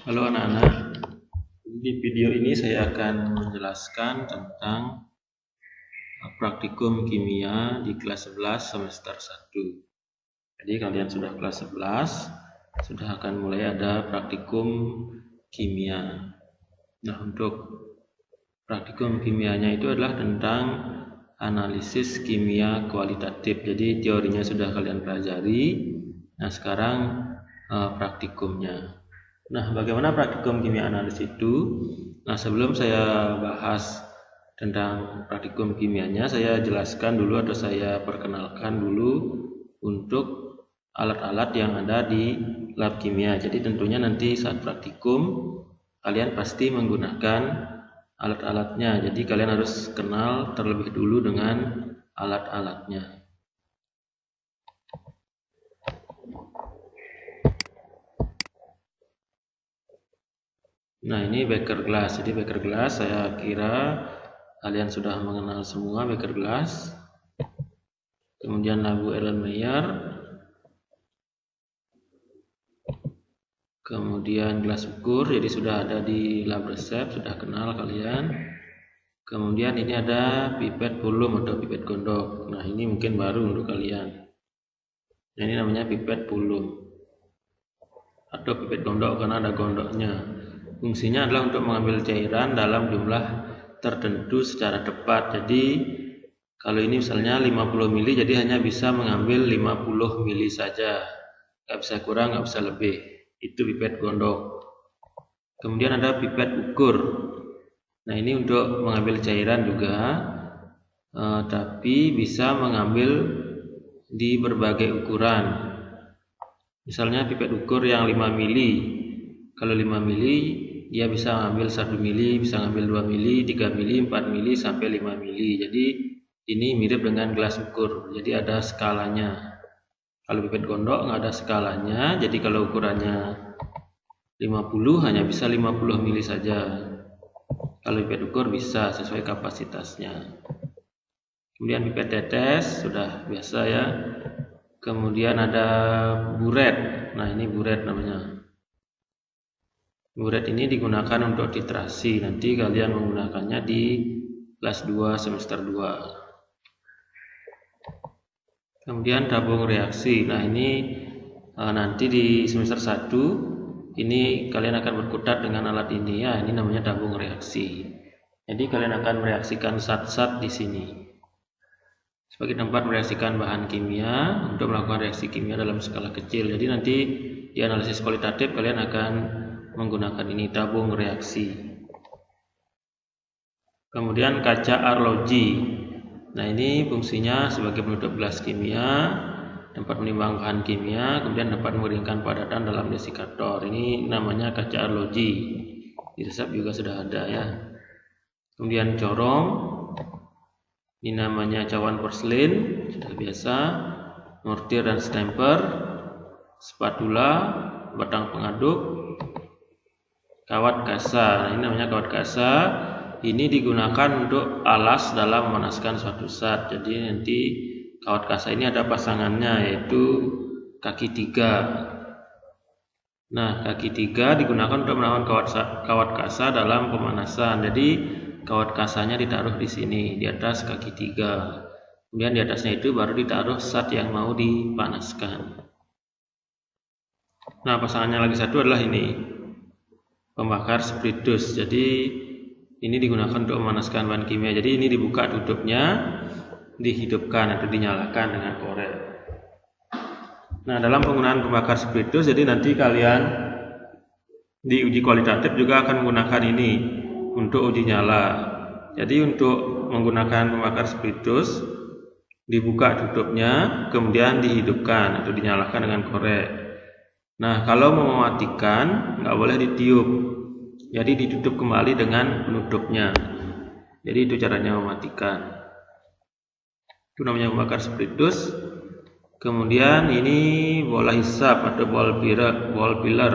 Halo anak-anak, di video ini saya akan menjelaskan tentang praktikum kimia di kelas 11 semester 1. Jadi kalian sudah kelas 11, sudah akan mulai ada praktikum kimia. Nah, untuk praktikum kimianya itu adalah tentang analisis kimia kualitatif. Jadi teorinya sudah kalian pelajari. Nah, sekarang praktikumnya. Nah, bagaimana praktikum kimia analis itu? Nah, sebelum saya bahas tentang praktikum kimianya, saya jelaskan dulu atau saya perkenalkan dulu untuk alat-alat yang ada di lab kimia. Jadi tentunya nanti saat praktikum kalian pasti menggunakan alat-alatnya. Jadi kalian harus kenal terlebih dulu dengan alat-alatnya. Nah, ini beker glass. Jadi beker glass saya kira kalian sudah mengenal semua beker glass. Kemudian labu Erlenmeyer. Kemudian gelas ukur, jadi sudah ada di lab resep, sudah kenal kalian. Kemudian ini ada pipet volume atau pipet gondok. Nah, ini mungkin baru untuk kalian. Nah, ini namanya pipet volume atau pipet gondok karena ada gondoknya. Fungsinya adalah untuk mengambil cairan dalam jumlah tertentu secara tepat. Jadi kalau ini misalnya 50 mili, jadi hanya bisa mengambil 50 mili saja, nggak bisa kurang, nggak bisa lebih. Itu pipet gondok. Kemudian ada pipet ukur. Nah, ini untuk mengambil cairan juga, tapi bisa mengambil di berbagai ukuran. Misalnya pipet ukur yang 5 mili. Kalau 5 mili dia bisa ngambil 1 mili, bisa ngambil 2 mili, 3 mili, 4 mili sampai 5 mili. Jadi ini mirip dengan gelas ukur. Jadi ada skalanya. Kalau pipet gondok nggak ada skalanya. Jadi kalau ukurannya 50 hanya bisa 50 mili saja. Kalau pipet ukur bisa sesuai kapasitasnya. Kemudian pipet tetes sudah biasa ya. Kemudian ada buret. Nah, ini buret namanya. Buret ini digunakan untuk titrasi. Nanti kalian menggunakannya di kelas 2 semester 2. Kemudian tabung reaksi. Nah, ini nanti di semester 1 ini kalian akan berkutat dengan alat ini ya. Ini namanya tabung reaksi. Jadi kalian akan mereaksikan zat-zat di sini sebagai tempat mereaksikan bahan kimia untuk melakukan reaksi kimia dalam skala kecil. Jadi nanti di analisis kualitatif kalian akan menggunakan ini tabung reaksi. Kemudian kaca arloji. Nah, ini fungsinya sebagai penutup gelas kimia, tempat menimbang bahan kimia, kemudian dapat mengeringkan padatan dalam desikator. Ini namanya kaca arloji. Di resep juga sudah ada ya. Kemudian corong. Ini namanya cawan porselin, sudah biasa. Mortir dan stamper, spatula, batang pengaduk, kawat kasa. Nah, ini namanya kawat kasa. Ini digunakan untuk alas dalam memanaskan suatu zat. Jadi nanti kawat kasa ini ada pasangannya, yaitu kaki 3. Nah, kaki 3 digunakan untuk melawan kawat kasa dalam pemanasan. Jadi kawat kasanya ditaruh di sini, di atas kaki 3. Kemudian di atasnya itu baru ditaruh zat yang mau dipanaskan. Nah, pasangannya lagi satu adalah ini, pembakar spiritus. Jadi ini digunakan untuk memanaskan bahan kimia. Jadi ini dibuka tutupnya, dihidupkan atau dinyalakan dengan korek. Nah, dalam penggunaan pembakar spiritus, jadi nanti kalian di uji kualitatif juga akan menggunakan ini untuk uji nyala. Jadi untuk menggunakan pembakar spiritus, dibuka tutupnya, kemudian dihidupkan atau dinyalakan dengan korek. Nah, kalau mau mematikan nggak boleh ditiup. Jadi ditutup kembali dengan penutupnya. Jadi itu caranya mematikan. Itu namanya pembakar spiritus. Kemudian ini bola hisap atau ball pillar.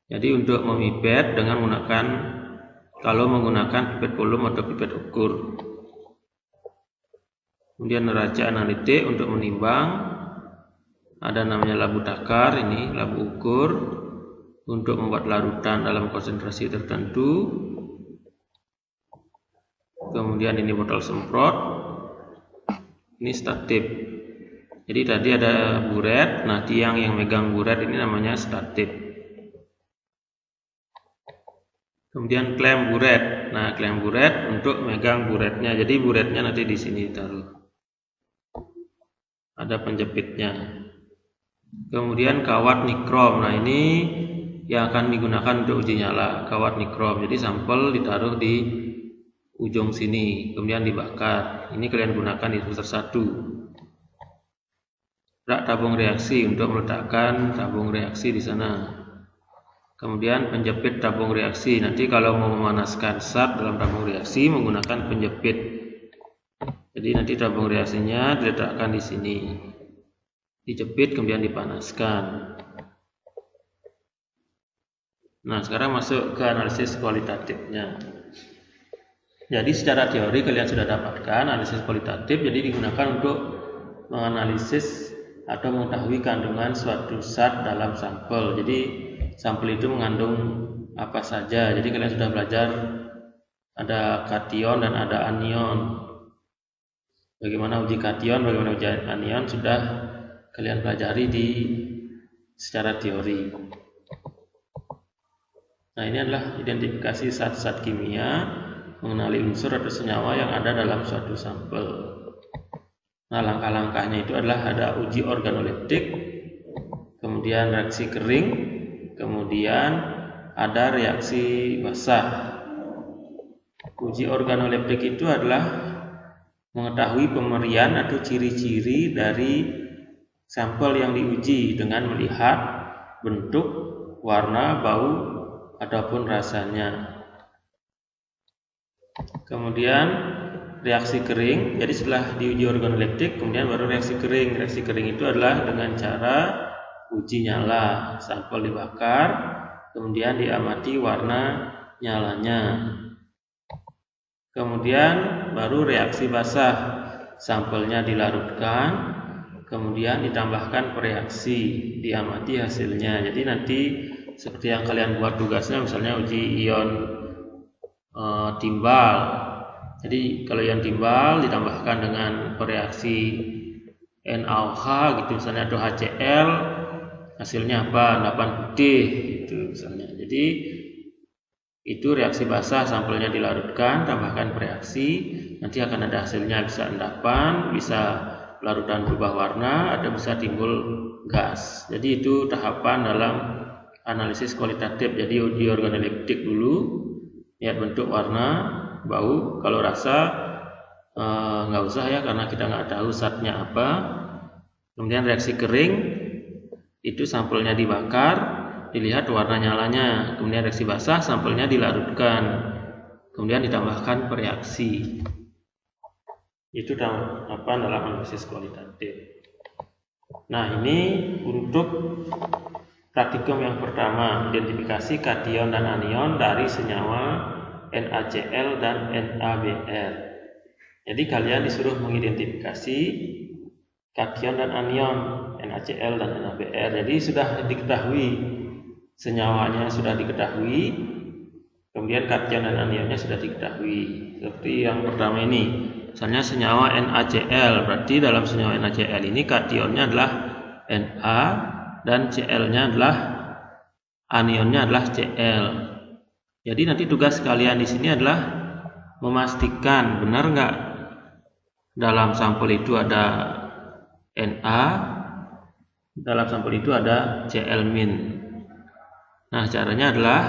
Jadi untuk memipet dengan menggunakan, kalau menggunakan pipet volume atau pipet ukur. Kemudian neraca analitik untuk menimbang. Ada namanya labu takar, ini labu ukur. untuk membuat larutan dalam konsentrasi tertentu. Kemudian ini botol semprot, ini statip. Jadi tadi ada buret, nah tiang yang megang buret ini namanya statip. Kemudian klem buret, nah klem buret untuk megang buretnya. Jadi buretnya nanti di sini taruh. Ada penjepitnya. Kemudian kawat nikrom, nah ini yang akan digunakan untuk uji nyala, kawat nikrom. Jadi sampel ditaruh di ujung sini, kemudian dibakar. Ini kalian gunakan di semester 1. Rak tabung reaksi untuk meletakkan tabung reaksi di sana. Kemudian penjepit tabung reaksi. Nanti kalau mau memanaskan zat dalam tabung reaksi menggunakan penjepit. Jadi nanti tabung reaksinya diletakkan di sini. Dijepit kemudian dipanaskan. Nah, sekarang masuk ke analisis kualitatifnya. Jadi secara teori kalian sudah dapatkan analisis kualitatif, jadi digunakan untuk menganalisis atau mengetahui kandungan suatu zat dalam sampel. Jadi sampel itu mengandung apa saja. Jadi kalian sudah belajar ada kation dan ada anion. Bagaimana uji kation, bagaimana uji anion sudah kalian pelajari secara teori. Nah, ini adalah identifikasi zat-zat kimia, mengenali unsur atau senyawa yang ada dalam suatu sampel. Nah, langkah-langkahnya itu adalah ada uji organoleptik, kemudian reaksi kering, kemudian ada reaksi basah. Uji organoleptik itu adalah mengetahui pemerian atau ciri-ciri dari sampel yang diuji dengan melihat bentuk, warna, bau, ataupun rasanya. Kemudian reaksi kering, jadi setelah diuji organoleptik kemudian baru reaksi kering. Reaksi kering itu adalah dengan cara uji nyala, sampel dibakar kemudian diamati warna nyalanya. Kemudian baru reaksi basah, sampelnya dilarutkan kemudian ditambahkan pereaksi, diamati hasilnya. Jadi nanti seperti yang kalian buat tugasnya, misalnya uji ion timbal. Jadi kalau ion timbal ditambahkan dengan pereaksi NaOH gitu misalnya, atau HCl, hasilnya apa? Endapan putih gitu misalnya. Jadi itu reaksi basah, sampelnya dilarutkan, tambahkan pereaksi, nanti akan ada hasilnya, bisa endapan, bisa larutan berubah warna, atau bisa timbul gas. Jadi itu tahapan dalam analisis kualitatif. Jadi uji organoleptik dulu, lihat bentuk, warna, bau. Kalau rasa nggak usah ya, karena kita nggak tahu zatnya apa. Kemudian reaksi kering, itu sampelnya dibakar, dilihat warna nyalanya. Kemudian reaksi basah, sampelnya dilarutkan, kemudian ditambahkan pereaksi. Itu tahapan dalam analisis kualitatif. Nah, ini untuk praktikum yang pertama, identifikasi kation dan anion dari senyawa NaCl dan NaBr. Jadi kalian disuruh mengidentifikasi kation dan anion NaCl dan NaBr. Jadi sudah diketahui senyawanya, sudah diketahui, kemudian kation dan anionnya sudah diketahui. Seperti yang pertama ini, misalnya senyawa NaCl, berarti dalam senyawa NaCl ini kationnya adalah Na dan Cl-nya adalah, anionnya adalah Cl. Jadi nanti tugas kalian di sini adalah memastikan benar nggak dalam sampel itu ada Na, dalam sampel itu ada Cl-. Nah, caranya adalah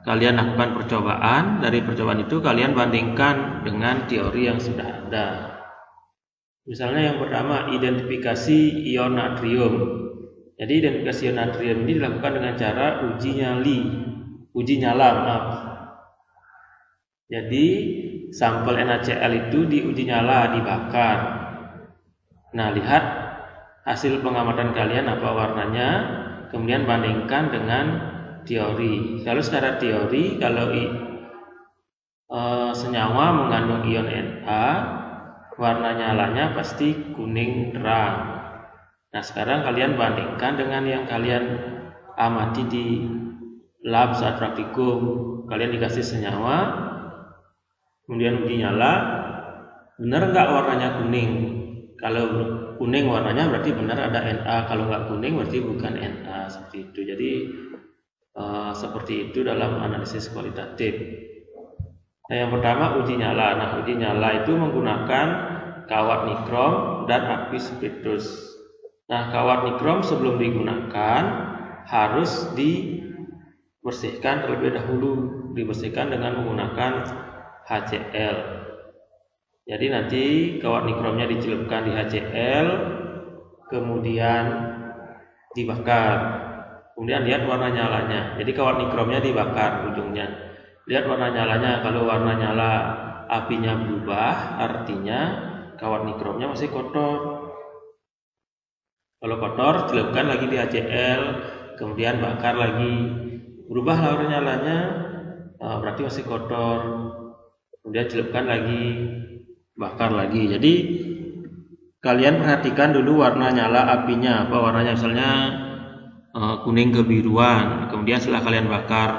kalian lakukan percobaan. Dari percobaan itu kalian bandingkan dengan teori yang sudah ada. Misalnya yang pertama, identifikasi ion natrium. Jadi identifikasi ion natrium ini dilakukan dengan cara uji nyala. Jadi sampel NaCl itu diuji nyala, dibakar. Nah, lihat hasil pengamatan kalian apa warnanya, kemudian bandingkan dengan teori. Kalau secara teori, kalau senyawa mengandung ion Na, warna nyalanya pasti kuning terang. Nah, sekarang kalian bandingkan dengan yang kalian amati di lab saat praktikum, kalian dikasih senyawa, kemudian uji nyala, benar nggak warnanya kuning? Kalau kuning warnanya berarti benar ada Na, kalau nggak kuning berarti bukan Na, seperti itu. Jadi seperti itu dalam analisis kualitatif. Nah, yang pertama uji nyala. Nah, uji nyala itu menggunakan kawat nikrom dan api spiritus. Nah, kawat nikrom sebelum digunakan harus dibersihkan terlebih dahulu, dibersihkan dengan menggunakan HCl. Jadi nanti kawat nikromnya dicelupkan di HCl, kemudian dibakar. Kemudian lihat warna nyalanya. Jadi kawat nikromnya dibakar ujungnya. Lihat warna nyalanya. Kalau warna nyala apinya berubah, artinya kawat nikromnya masih kotor. Kalau kotor, celupkan lagi di HCl, kemudian bakar lagi. Berubah warna nyalanya, berarti masih kotor. Kemudian celupkan lagi, bakar lagi. Jadi kalian perhatikan dulu warna nyala apinya, apa warnanya, misalnya kuning kebiruan. Kemudian setelah kalian bakar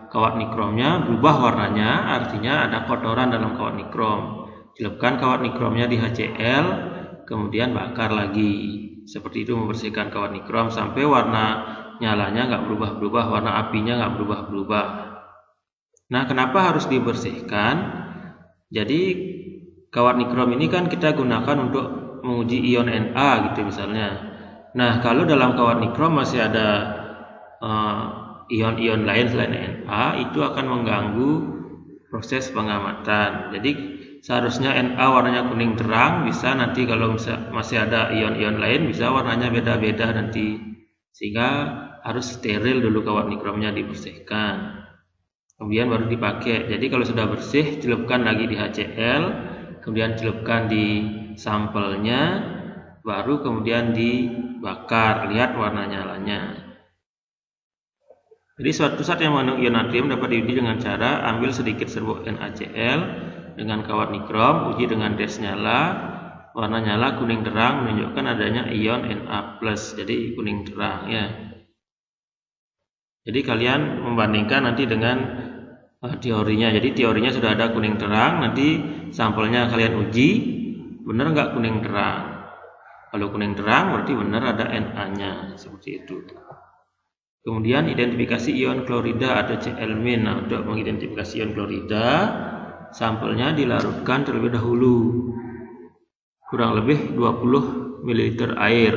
kawat nikromnya, berubah warnanya, artinya ada kotoran dalam kawat nikrom. Celupkan kawat nikromnya di HCl, kemudian bakar lagi. Seperti itu membersihkan kawat nikrom sampai warna nyalanya nggak berubah-berubah, warna apinya nggak berubah-berubah. Nah, kenapa harus dibersihkan? Jadi kawat nikrom ini kan kita gunakan untuk menguji ion Na gitu misalnya. Nah, kalau dalam kawat nikrom masih ada ion-ion lain selain Na, itu akan mengganggu proses pengamatan. Jadi seharusnya Na warnanya kuning terang, bisa nanti kalau masih ada ion-ion lain bisa warnanya beda-beda nanti, sehingga harus steril dulu kawat nikromnya, dibersihkan, kemudian baru dipakai. Jadi kalau sudah bersih, celupkan lagi di HCl, kemudian celupkan di sampelnya, baru kemudian dibakar, lihat warna nyalanya. Jadi suatu zat yang mengandung ion natrium dapat diuji dengan cara ambil sedikit serbuk NaCl dengan kawat nikrom, uji dengan tes nyala, warna nyala kuning terang menunjukkan adanya ion Na+, jadi kuning terang ya. Jadi kalian membandingkan nanti dengan teorinya. Jadi teorinya sudah ada kuning terang, nanti sampelnya kalian uji, benar nggak kuning terang? Kalau kuning terang berarti benar ada Na-nya, seperti itu. Kemudian identifikasi ion klorida atau Cl-. Nah, untuk mengidentifikasi ion klorida, sampelnya dilarutkan terlebih dahulu, kurang lebih 20 ml air.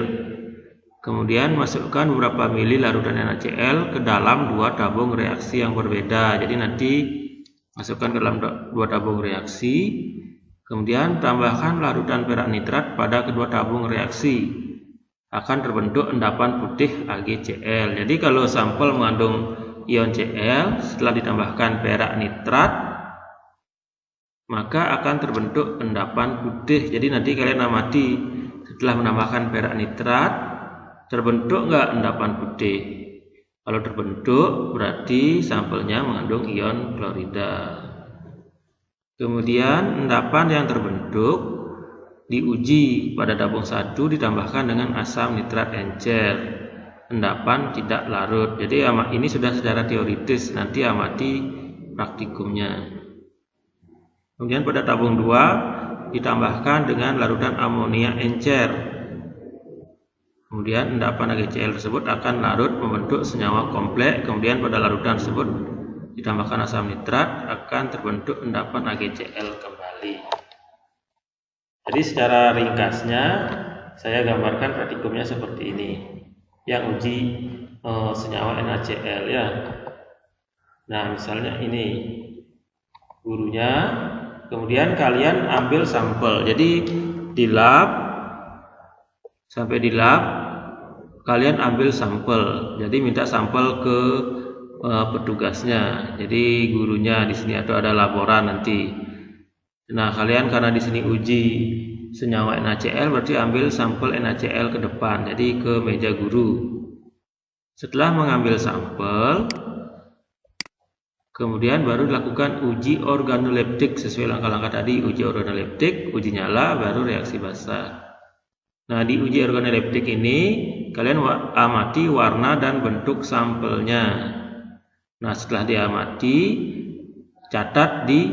Kemudian masukkan beberapa mili larutan NaCl ke dalam 2 tabung reaksi yang berbeda. Jadi nanti masukkan ke dalam 2 tabung reaksi, kemudian tambahkan larutan perak nitrat pada kedua tabung reaksi. Akan terbentuk endapan putih AgCl. Jadi kalau sampel mengandung ion Cl, setelah ditambahkan perak nitrat, maka akan terbentuk endapan putih. Jadi nanti kalian amati setelah menambahkan perak nitrat, terbentuk nggak endapan putih? Kalau terbentuk, berarti sampelnya mengandung ion klorida. Kemudian endapan yang terbentuk diuji pada tabung 1 ditambahkan dengan asam nitrat encer. Endapan tidak larut. Jadi ini sudah secara teoritis, nanti amati praktikumnya. Kemudian pada tabung 2 ditambahkan dengan larutan amonia encer. Kemudian endapan AgCl tersebut akan larut membentuk senyawa kompleks. Kemudian pada larutan tersebut ditambahkan asam nitrat, akan terbentuk endapan AgCl kembali. Jadi secara ringkasnya saya gambarkan praktikumnya seperti ini, yang uji senyawa NaCl ya. Nah, misalnya ini gurunya, kemudian kalian ambil sampel. Jadi di lab, sampai di lab kalian ambil sampel. Jadi minta sampel ke petugasnya. Jadi gurunya di sini atau ada laboran nanti. Nah, kalian karena di sini uji senyawa NaCl, berarti ambil sampel NaCl ke depan, jadi ke meja guru. Setelah mengambil sampel, kemudian baru dilakukan uji organoleptik sesuai langkah-langkah tadi, uji organoleptik, uji nyala, baru reaksi basa. Nah, di uji organoleptik ini kalian amati warna dan bentuk sampelnya. Nah, setelah diamati, catat di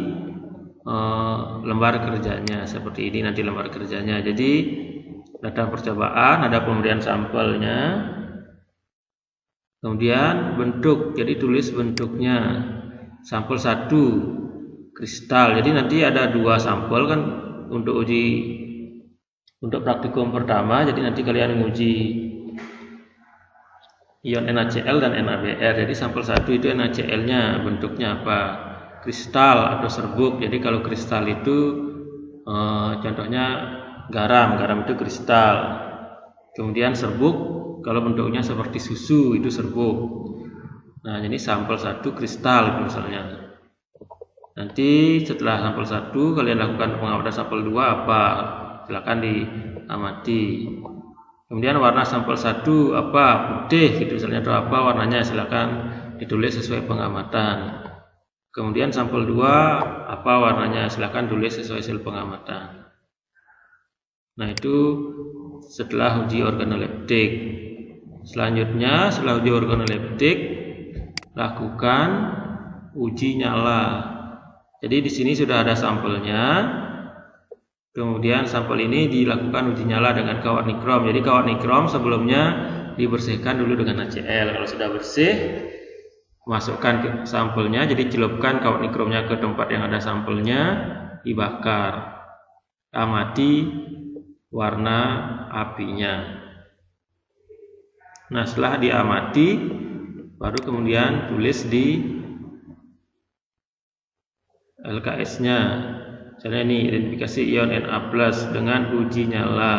lembar kerjanya seperti ini nanti lembar kerjanya. Jadi data percobaan, ada pemberian sampelnya, kemudian bentuk, jadi tulis bentuknya. Sampel 1 kristal, jadi nanti ada 2 sampel kan untuk praktikum pertama. Jadi nanti kalian menguji ion NaCl dan NaBr. Jadi sampel 1 itu NaCl-nya bentuknya apa? Kristal atau serbuk. Jadi kalau kristal itu contohnya garam itu kristal. Kemudian serbuk kalau bentuknya seperti susu itu serbuk. Nah, ini sampel 1 kristal misalnya. Nanti setelah sampel 1 kalian lakukan pengamatan sampel 2 apa? Silakan diamati. Kemudian warna sampel 1 apa? Putih gitu misalnya, atau apa warnanya, silakan ditulis sesuai pengamatan. Kemudian sampel 2 apa warnanya, silakan tulis sesuai hasil pengamatan. Nah, itu setelah uji organoleptik. Selanjutnya setelah uji organoleptik, lakukan uji nyala. Jadi di sini sudah ada sampelnya. Kemudian sampel ini dilakukan uji nyala dengan kawat nikrom. Jadi kawat nikrom sebelumnya dibersihkan dulu dengan NaCl. Kalau sudah bersih, masukkan ke sampelnya. Jadi celupkan kawat nikromnya ke tempat yang ada sampelnya, dibakar. Amati warna apinya. Nah, setelah diamati, baru kemudian tulis di LKS-nya. Misalnya ini identifikasi ion Na+ dengan uji nyala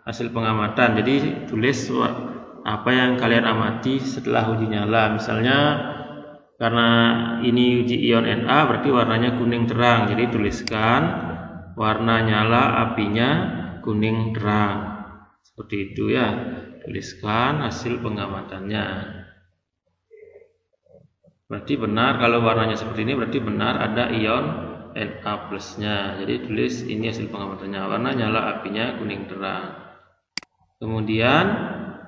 hasil pengamatan. Jadi tulis apa yang kalian amati setelah uji nyala. Misalnya karena ini uji ion Na berarti warnanya kuning terang. Jadi tuliskan warna nyala apinya kuning terang. Seperti itu ya. Tuliskan hasil pengamatannya. Berarti benar, kalau warnanya seperti ini berarti benar ada ion Na+-nya. Jadi tulis ini hasil pengamatannya, warna nyala apinya kuning terang. Kemudian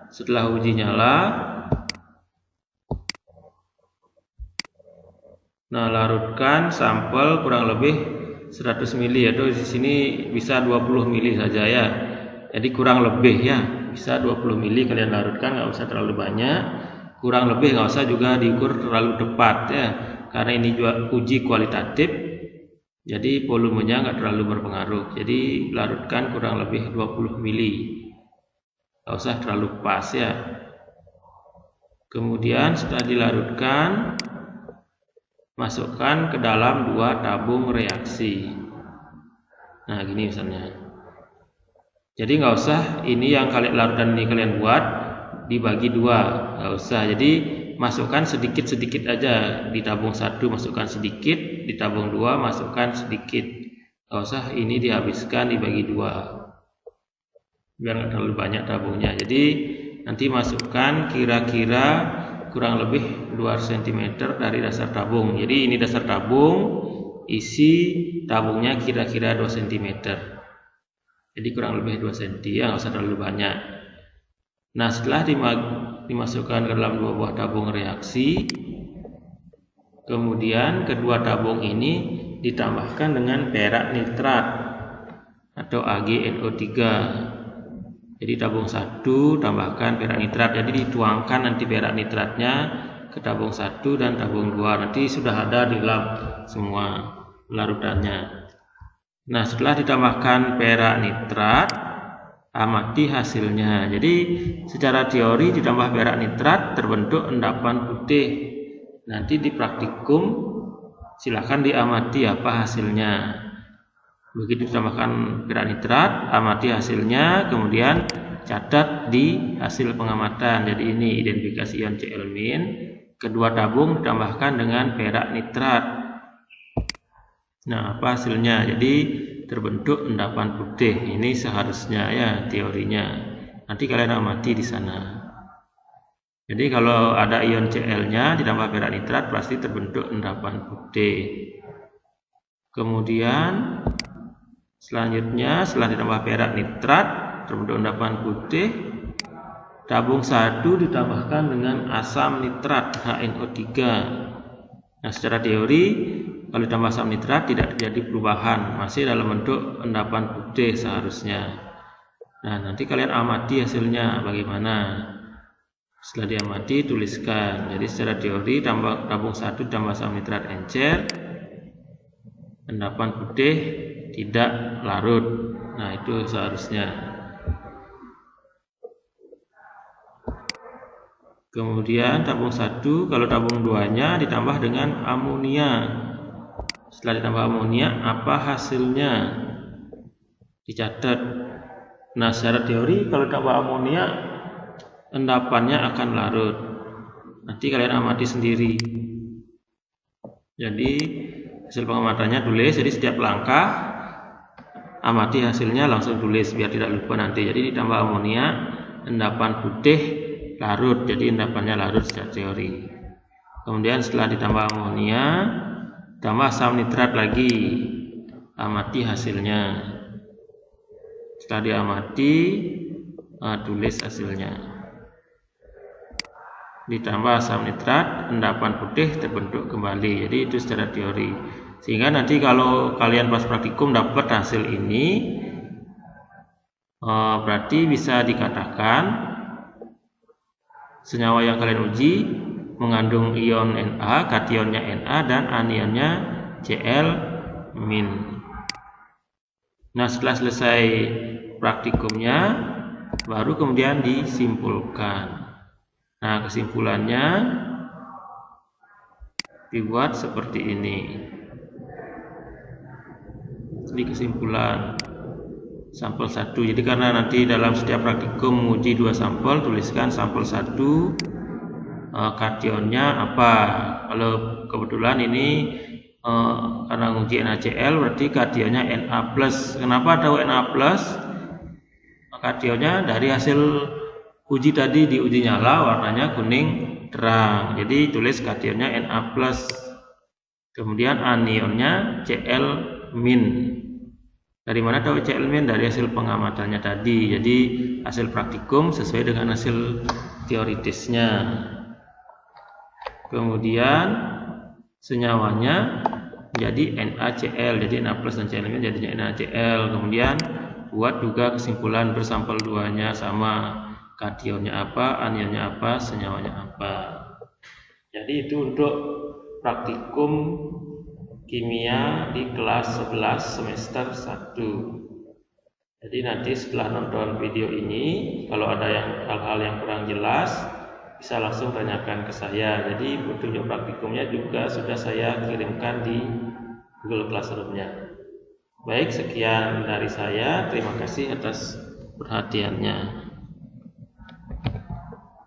setelah uji nyala, nah larutkan sampel kurang lebih 100 ml, atau di sini bisa 20 ml saja ya. Jadi kurang lebih ya, bisa 20 ml kalian larutkan, nggak usah terlalu banyak. Kurang lebih, nggak usah juga diukur terlalu tepat ya, karena ini juga uji kualitatif, jadi volumenya nggak terlalu berpengaruh. Jadi larutkan kurang lebih 20 ml, nggak usah terlalu pas ya. Kemudian setelah dilarutkan, masukkan ke dalam 2 tabung reaksi. Nah, gini misalnya. Jadi nggak usah ini yang kalian larutan ini kalian buat dibagi 2, nggak usah. Jadi masukkan sedikit-sedikit aja. Di tabung 1 masukkan sedikit, di tabung 2 masukkan sedikit. Nggak usah ini dihabiskan dibagi 2, biar nggak terlalu banyak tabungnya. Jadi nanti masukkan kira-kira kurang lebih 2 cm dari dasar tabung. Jadi ini dasar tabung, isi tabungnya kira-kira 2 cm. Jadi kurang lebih 2 cm ya, nggak usah terlalu banyak. Nah, setelah dimasukkan ke dalam 2 buah tabung reaksi, kemudian kedua tabung ini ditambahkan dengan perak nitrat atau AgNO3. Jadi tabung 1 tambahkan perak nitrat. Jadi dituangkan nanti perak nitratnya ke tabung 1 dan tabung 2. Nanti sudah ada di lab semua larutannya. Nah, setelah ditambahkan perak nitrat, amati hasilnya. Jadi secara teori ditambah perak nitrat terbentuk endapan putih. Nanti di praktikum silahkan diamati apa hasilnya. Begitu ditambahkan perak nitrat, amati hasilnya, kemudian catat di hasil pengamatan. Jadi ini identifikasi ion Cl-. Kedua tabung ditambahkan dengan perak nitrat. Nah, apa hasilnya? Jadi terbentuk endapan putih. Ini seharusnya ya teorinya. Nanti kalian amati di sana. Jadi kalau ada ion Cl-nya ditambah perak nitrat pasti terbentuk endapan putih. Kemudian selanjutnya setelah ditambah perak nitrat terbentuk endapan putih, tabung 1 ditambahkan dengan asam nitrat HNO3. Nah, secara teori kalau ditambah asam nitrat tidak terjadi perubahan, masih dalam bentuk endapan putih seharusnya. Nah, nanti kalian amati hasilnya bagaimana. Setelah diamati, tuliskan. Jadi secara teori tabung 1 ditambah asam nitrat encer, endapan putih tidak larut. Nah, itu seharusnya. Kemudian tabung 1, kalau tabung 2-nya ditambah dengan amonia. Setelah ditambah amonia, apa hasilnya? Dicatat. Nah, secara teori kalau ditambah amonia, endapannya akan larut. Nanti kalian amati sendiri. Jadi hasil pengamatannya tulis. Jadi setiap langkah amati hasilnya langsung tulis biar tidak lupa nanti. Jadi ditambah amonia, endapan putih larut, jadi endapannya larut secara teori. Kemudian setelah ditambah amonia, tambah asam nitrat lagi, amati hasilnya. Setelah diamati, tulis hasilnya. Ditambah asam nitrat, endapan putih terbentuk kembali. Jadi itu secara teori. Sehingga nanti kalau kalian pas praktikum dapat hasil ini, berarti bisa dikatakan senyawa yang kalian uji mengandung ion Na, kationnya Na dan anionnya Cl-. Nah, setelah selesai praktikumnya baru kemudian disimpulkan. Nah, kesimpulannya dibuat seperti ini. Ini kesimpulan sampel 1. Jadi karena nanti dalam setiap praktikum menguji 2 sampel, tuliskan sampel 1 kationnya apa. Kalau kebetulan ini karena menguji NaCl berarti kationnya Na+. Kenapa tahu Na+? Kationnya dari hasil uji tadi di uji nyala warnanya kuning terang. Jadi tulis kationnya Na+. Kemudian anionnya Cl-. Dari mana tahu Cl-? Dari hasil pengamatannya tadi. Jadi hasil praktikum sesuai dengan hasil teoritisnya. Kemudian senyawanya jadi NaCl. Jadi Na+ dan Cl- jadinya NaCl. Kemudian buat juga kesimpulan bersampel 2-nya sama. Kationnya apa, anionnya apa, senyawanya apa. Jadi itu untuk praktikum kimia di kelas 11 semester 1. Jadi nanti setelah nonton video ini, kalau ada hal-hal yang kurang jelas, bisa langsung tanyakan ke saya. Jadi petunjuk praktikumnya juga sudah saya kirimkan di Google Classroom-nya. Baik, sekian dari saya. Terima kasih atas perhatiannya.